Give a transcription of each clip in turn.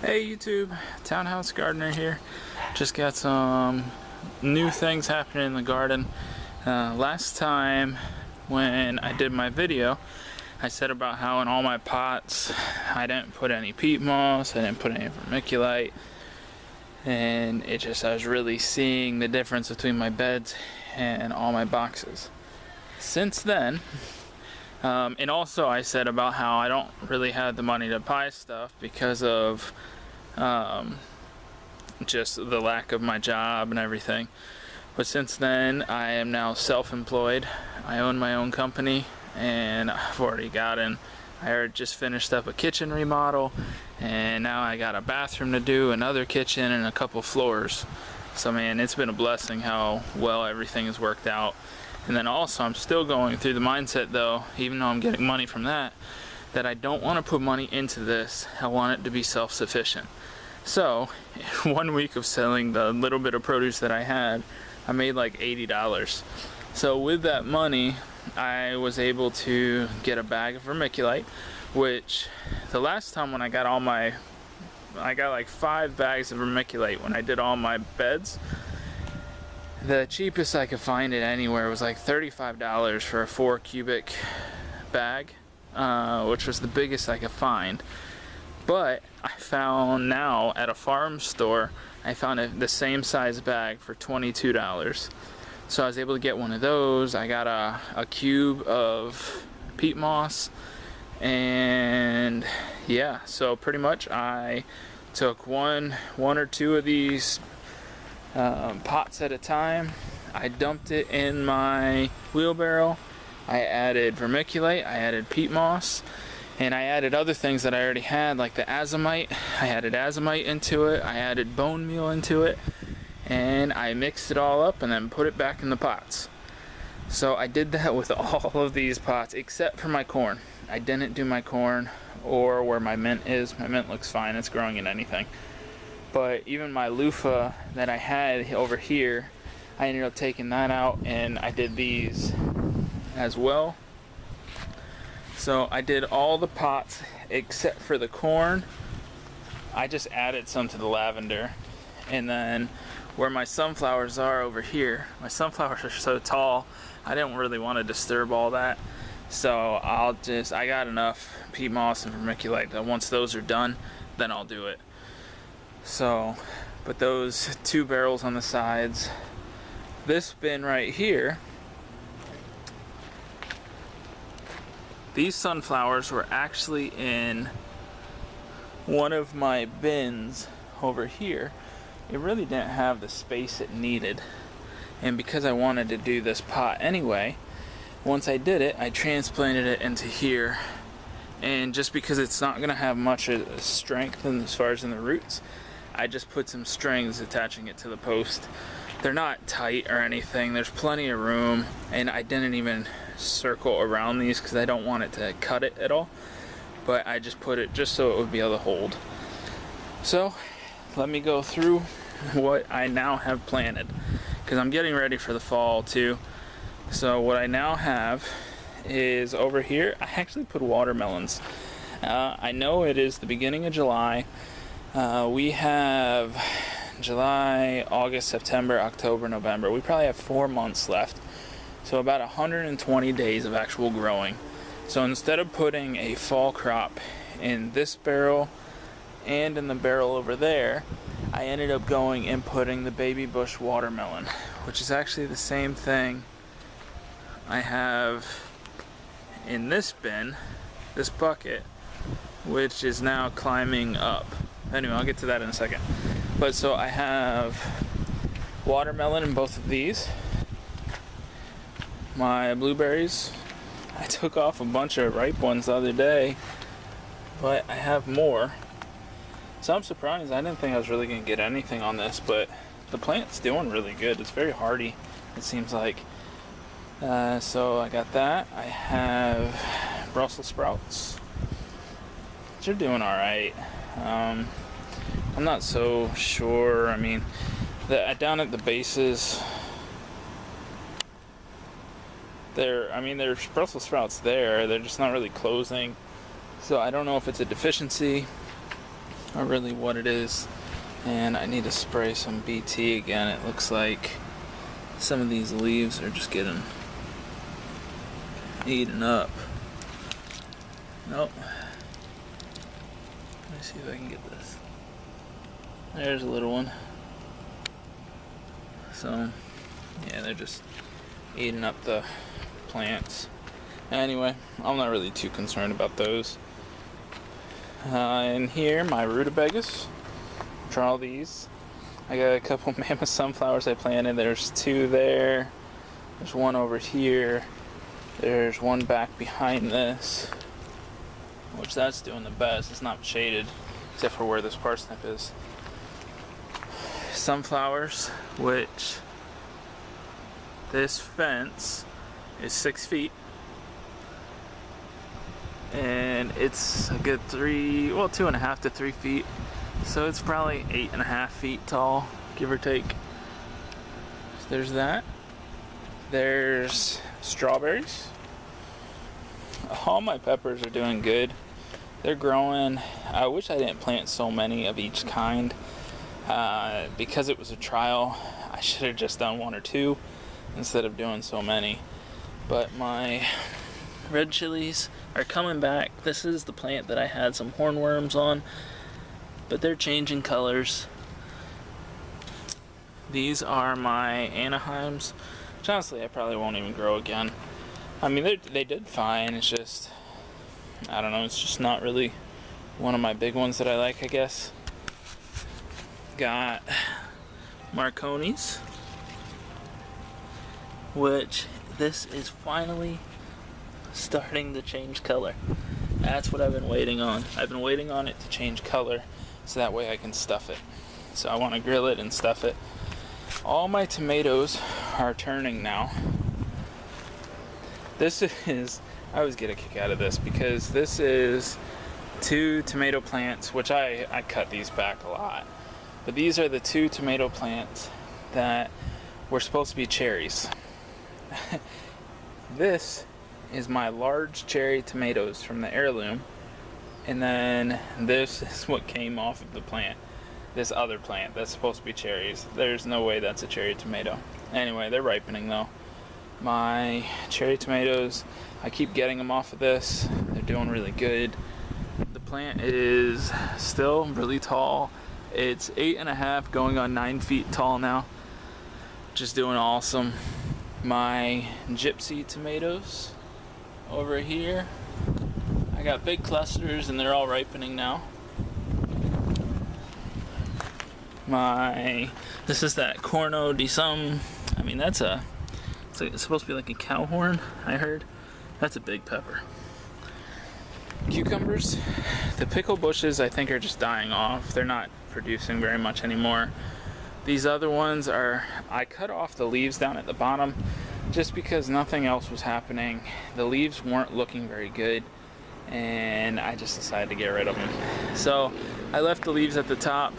Hey YouTube, Townhouse Gardener here. Just got some new things happening in the garden. Last time when I did my video, I said about how in all my pots I didn't put any peat moss, I didn't put any vermiculite, and I was really seeing the difference between my beds and all my boxes. Since then, and also I said about how I don't really have the money to buy stuff because of just the lack of my job and everything. But since then, I am now self-employed. I own my own company, and I've already just finished up a kitchen remodel, and now I got a bathroom to do, another kitchen, and a couple floors. So man, it's been a blessing how well everything has worked out. And then also, I'm still going through the mindset though, even though I'm getting money from that I don't want to put money into this. I want it to be self-sufficient. So, in 1 week of selling the little bit of produce that I had, I made like $80. So with that money, I was able to get a bag of vermiculite, which the last time when I got like 5 bags of vermiculite when I did all my beds. The cheapest I could find it anywhere was like $35 for a 4 cubic bag, which was the biggest I could find. But I found now at a farm store, I found the same size bag for $22. So I was able to get one of those. I got a cube of peat moss, and yeah, so pretty much I took one or two of these pots at a time. I dumped it in my wheelbarrow. I added vermiculite, I added peat moss, and I added other things that I already had, like the azomite. I added azomite into it, I added bone meal into it, and I mixed it all up and then put it back in the pots. So I did that with all of these pots except for my corn. I didn't do my corn or where my mint is. My mint looks fine, it's growing in anything. But even my loofah that I had over here, I ended up taking that out and I did these as well. So I did all the pots except for the corn. I just added some to the lavender. And then where my sunflowers are over here, my sunflowers are so tall, I didn't really want to disturb all that. So I got enough peat moss and vermiculite that once those are done, then I'll do it. So, but those 2 barrels on the sides, this bin right here, these sunflowers were actually in one of my bins over here. It really didn't have the space it needed, and because I wanted to do this pot anyway, once I did it, I transplanted it into here. And just because it's not going to have much strength as far as in the roots, I just put some strings attaching it to the post. They're not tight or anything, there's plenty of room, and I didn't even circle around these because I don't want it to cut it at all. But I just put it just so it would be able to hold. So let me go through what I now have planted, because I'm getting ready for the fall too. So what I now have is over here, I actually put watermelons. I know it is the beginning of July. We have July, August, September, October, November. We probably have 4 months left. So about 120 days of actual growing. So instead of putting a fall crop in this barrel and in the barrel over there, I ended up going and putting the baby bush watermelon, which is actually the same thing I have in this bin, this bucket, which is now climbing up. Anyway, I'll get to that in a second. But so I have watermelon in both of these. My blueberries, I took off a bunch of ripe ones the other day, but I have more. So I'm surprised. I didn't think I was really going to get anything on this, but the plant's doing really good. It's very hardy, it seems like. So I got that. I have Brussels sprouts. They're doing alright. I'm not so sure. I mean, down at the bases, there's Brussels sprouts there. They're just not really closing. So I don't know if it's a deficiency are really what it is. And I need to spray some BT again. It looks like some of these leaves are just getting eaten up. Nope. Let me see if I can get this. There's a little one. So, yeah, they're just eating up the plants. Anyway, I'm not really too concerned about those. In here, my rutabagas, which are all these. I got a couple mammoth sunflowers I planted. There's 2 there. There's 1 over here. There's 1 back behind this, which that's doing the best. It's not shaded, except for where this parsnip is. Sunflowers, which this fence is 6 feet. And it's a good 2.5 to 3 feet. So it's probably 8.5 feet tall, give or take. So there's that. There's strawberries. All my peppers are doing good. They're growing. I wish I didn't plant so many of each kind. Because it was a trial, I should have just done 1 or 2 instead of doing so many. But my red chilies are coming back. This is the plant that I had some hornworms on, but they're changing colors. These are my Anaheims, which honestly I probably won't even grow again. I mean, they did fine. It's just, I don't know, it's just not really one of my big ones that I like, I guess. Got Marconis, which this is finally starting to change color. That's what I've been waiting on. I've been waiting on it to change color so that way I can stuff it. So I want to grill it and stuff it. All my tomatoes are turning now. This is, I always get a kick out of this because this is 2 tomato plants, which I cut these back a lot. But these are the 2 tomato plants that were supposed to be cherries. This is my large cherry tomatoes from the heirloom, and then this is what came off of the plant. This other plant that's supposed to be cherries. There's no way that's a cherry tomato. Anyway, they're ripening though. My cherry tomatoes, I keep getting them off of this. They're doing really good. The plant is still really tall. It's 8.5 going on 9 feet tall now. Just doing awesome. My gypsy tomatoes over here, I got big clusters and they're all ripening now. This is that Corno di Sum. I mean, it's supposed to be like a cow horn, I heard. That's a big pepper. Cucumbers, the pickle bushes I think are just dying off. They're not producing very much anymore. These other ones I cut off the leaves down at the bottom just because nothing else was happening. The leaves weren't looking very good and I just decided to get rid of them. So I left the leaves at the top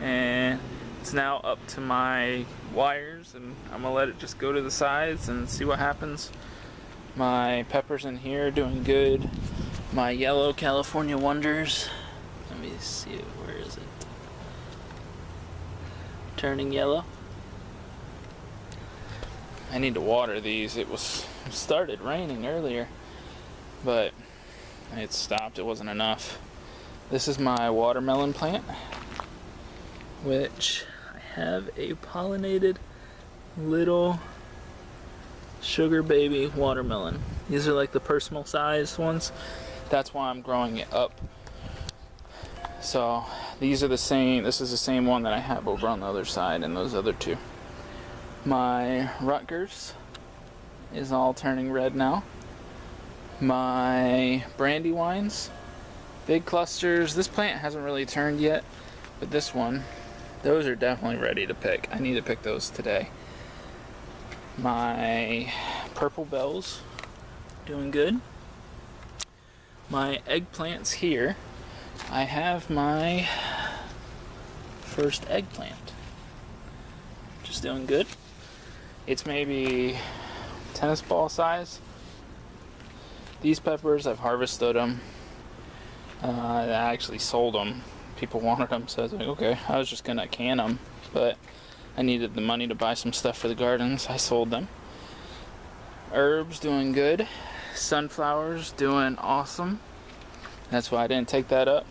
and it's now up to my wires and I'm gonna let it just go to the sides and see what happens. My peppers in here are doing good. My yellow California Wonders, let me see it, where is it? Turning yellow. I need to water these. It started raining earlier, but it stopped. It wasn't enough. This is my watermelon plant, which I have a pollinated little sugar baby watermelon. These are like the personal size ones. That's why I'm growing it up. So these are the same. This is the same one that I have over on the other side and those other 2. My Rutgers is all turning red now. My Brandywines, big clusters. This plant hasn't really turned yet, but this one, those are definitely ready to pick. I need to pick those today. My purple bells, doing good. My eggplants here, I have my first eggplant. Just doing good. It's maybe tennis ball size. These peppers, I've harvested them. I actually sold them people wanted them, so I was like, okay. I was just gonna can them, but I needed the money to buy some stuff for the gardens. I sold them. Herbs doing good. Sunflowers doing awesome. That's why I didn't take that up.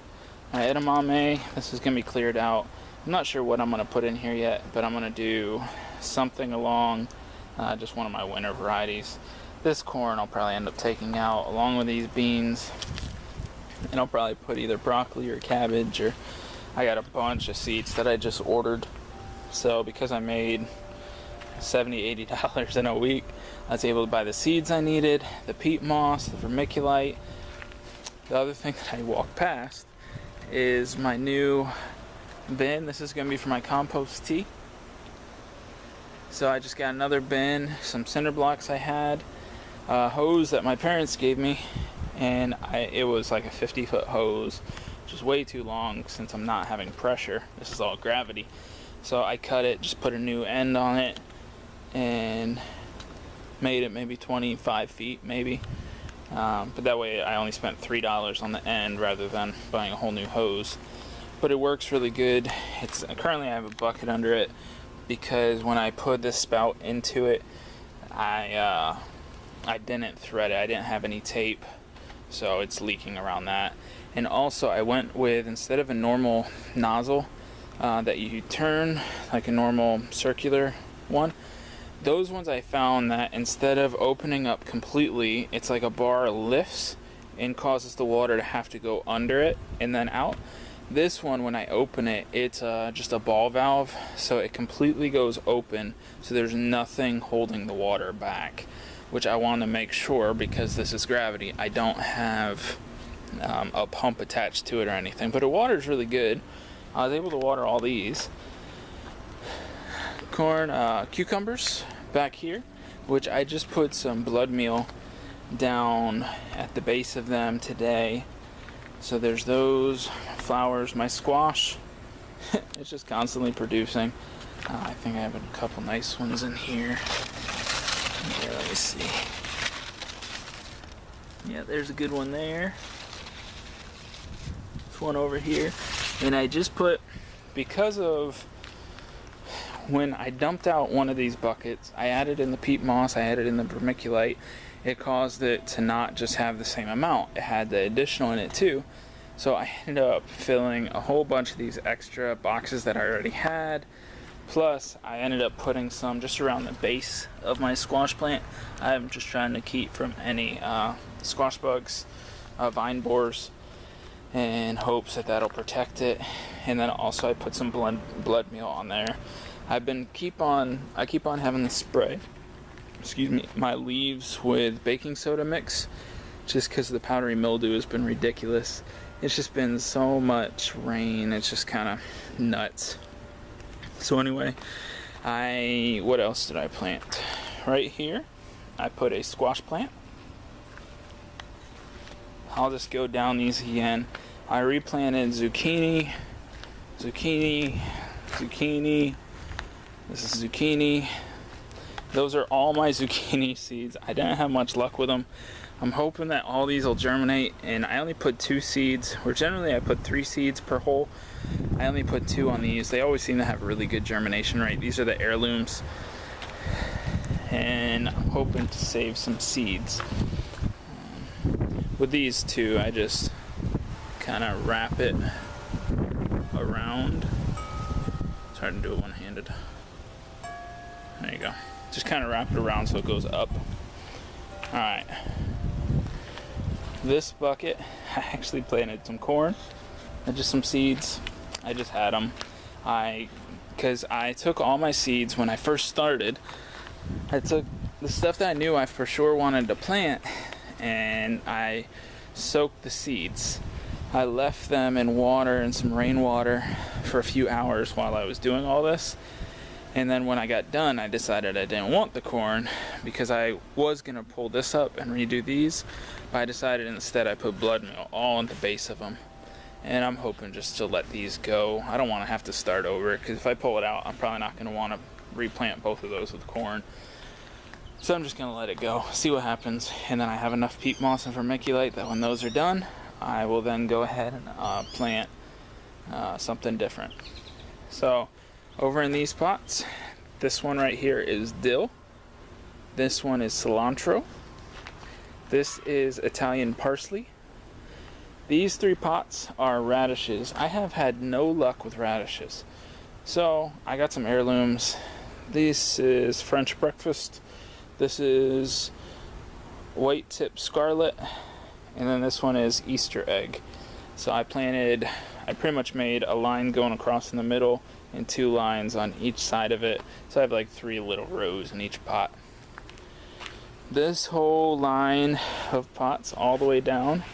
My edamame, this is gonna be cleared out. I'm not sure what I'm gonna put in here yet, but I'm gonna do something along just one of my winter varieties. This corn I'll probably end up taking out along with these beans, and I'll probably put either broccoli or cabbage, or I got a bunch of seeds that I just ordered. So because I made $70-80 in a week, I was able to buy the seeds I needed, the peat moss, the vermiculite. The other thing that I walked past is my new bin. This is going to be for my compost tea. So I just got another bin, some cinder blocks I had, a hose that my parents gave me, and it was like a 50-foot hose, which is way too long since I'm not having pressure. This is all gravity. So I cut it, just put a new end on it, and made it maybe 25 feet maybe. But that way I only spent $3 on the end rather than buying a whole new hose. But it works really good. Currently I have a bucket under it because when I put this spout into it, I didn't thread it. I didn't have any tape, so it's leaking around that. And also I went with, instead of a normal nozzle that you turn like a normal circular one, those ones I found that instead of opening up completely, it's like a bar lifts and causes the water to have to go under it and then out. This one, when I open it, it's just a ball valve, so it completely goes open, so there's nothing holding the water back, which I want to make sure, because this is gravity, I don't have a pump attached to it or anything. But the water is really good. I was able to water all these. Corn, cucumbers back here, which I just put some blood meal down at the base of them today. So there's those. Flowers, my squash, it's just constantly producing. I think I have a couple nice ones in here. Yeah, let me see. Yeah, there's a good one there. There's one over here. And I just put, because of when I dumped out one of these buckets, I added in the peat moss, I added in the vermiculite. It caused it to not just have the same amount. It had the additional in it too. So I ended up filling a whole bunch of these extra boxes that I already had. Plus, I ended up putting some just around the base of my squash plant. I'm just trying to keep from any squash bugs, vine borers, in hopes that that'll protect it. And then also I put some blood meal on there. I keep on having to spray, my leaves with baking soda mix, just because the powdery mildew has been ridiculous. It's just been so much rain, it's just kind of nuts. So anyway, what else did I plant? Right here, I put a squash plant. I'll just go down these again. I replanted zucchini. This is zucchini. Those are all my zucchini seeds. I didn't have much luck with them. I'm hoping that all these will germinate, and I only put 2 seeds, where generally I put 3 seeds per hole. I only put 2 on these. They always seem to have really good germination rate. These are the heirlooms, and I'm hoping to save some seeds. With these 2, I just kind of wrap it around. It's hard to do it one-handed. There you go. Just kind of wrap it around so it goes up. Alright. This bucket, I actually planted some corn and just some seeds. I just had them. Because I took all my seeds when I first started. I took the stuff that I knew I for sure wanted to plant, and I soaked the seeds. I left them in water and some rainwater for a few hours while I was doing all this. And then when I got done, I decided I didn't want the corn because I was going to pull this up and redo these. But I decided instead I put blood meal all in the base of them. And I'm hoping just to let these go. I don't want to have to start over, because if I pull it out, I'm probably not going to want to replant both of those with corn. So I'm just going to let it go, see what happens. And then I have enough peat moss and vermiculite that when those are done, I will then go ahead and plant something different. So over in these pots, this one right here is dill, this one is cilantro, this is Italian parsley. These 3 pots are radishes. I have had no luck with radishes, so I got some heirlooms. This is French breakfast, this is white tip scarlet, and then this one is Easter egg. So I pretty much made a line going across in the middle and 2 lines on each side of it, so I have like 3 little rows in each pot. This whole line of pots all the way down,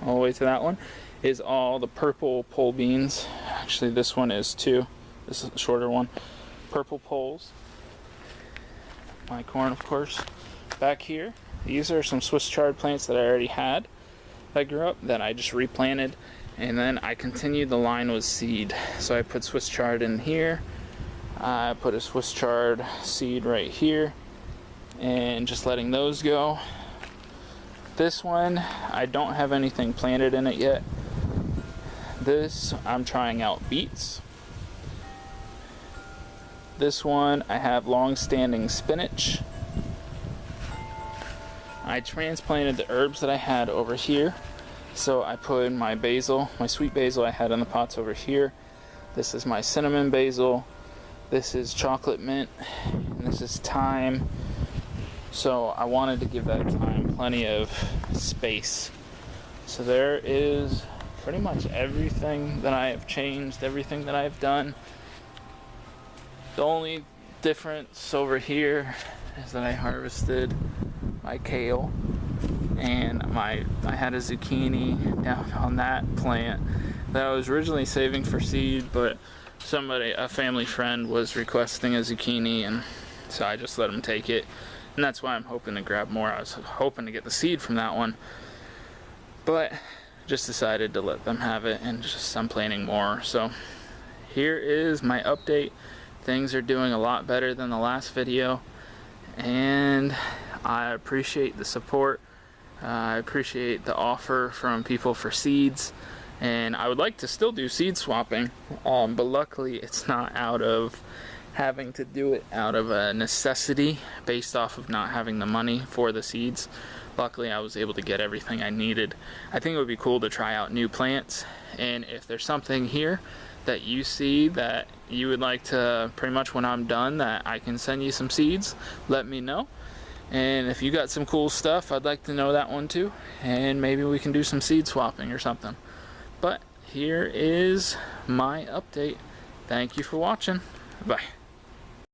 all the way to that one, is all the purple pole beans. Actually, this one is too. This is the shorter one. Purple poles. My corn, of course. Back here, these are some Swiss chard plants that I already had that grew up that I just replanted, and then I continued the line with seed. So I put Swiss chard in here. I put a Swiss chard seed right here, and just letting those go. This one, I don't have anything planted in it yet. This, I'm trying out beets. This one, I have long-standing spinach. I transplanted the herbs that I had over here. So I put my basil, my sweet basil I had in the pots over here. This is my cinnamon basil. This is chocolate mint. And this is thyme. So I wanted to give that thyme plenty of space. So there is pretty much everything that I have changed, everything that I've done. The only difference over here is that I harvested my kale, and I had a zucchini down on that plant that I was originally saving for seed, but a family friend was requesting a zucchini, and so I just let him take it. And that's why I'm hoping to grab more. I was hoping to get the seed from that one, but just decided to let them have it, and just I'm planting more. So here is my update. Things are doing a lot better than the last video, and I appreciate the support. I appreciate the offer from people for seeds, and I would like to still do seed swapping, but luckily it's not out of having to do it out of a necessity based off of not having the money for the seeds. Luckily I was able to get everything I needed. I think it would be cool to try out new plants, and if there's something here that you see that you would like to, pretty much when I'm done, that I can send you some seeds, let me know. And if you got some cool stuff, I'd like to know that one too, and maybe we can do some seed swapping or something. But here is my update. Thank you for watching. Bye.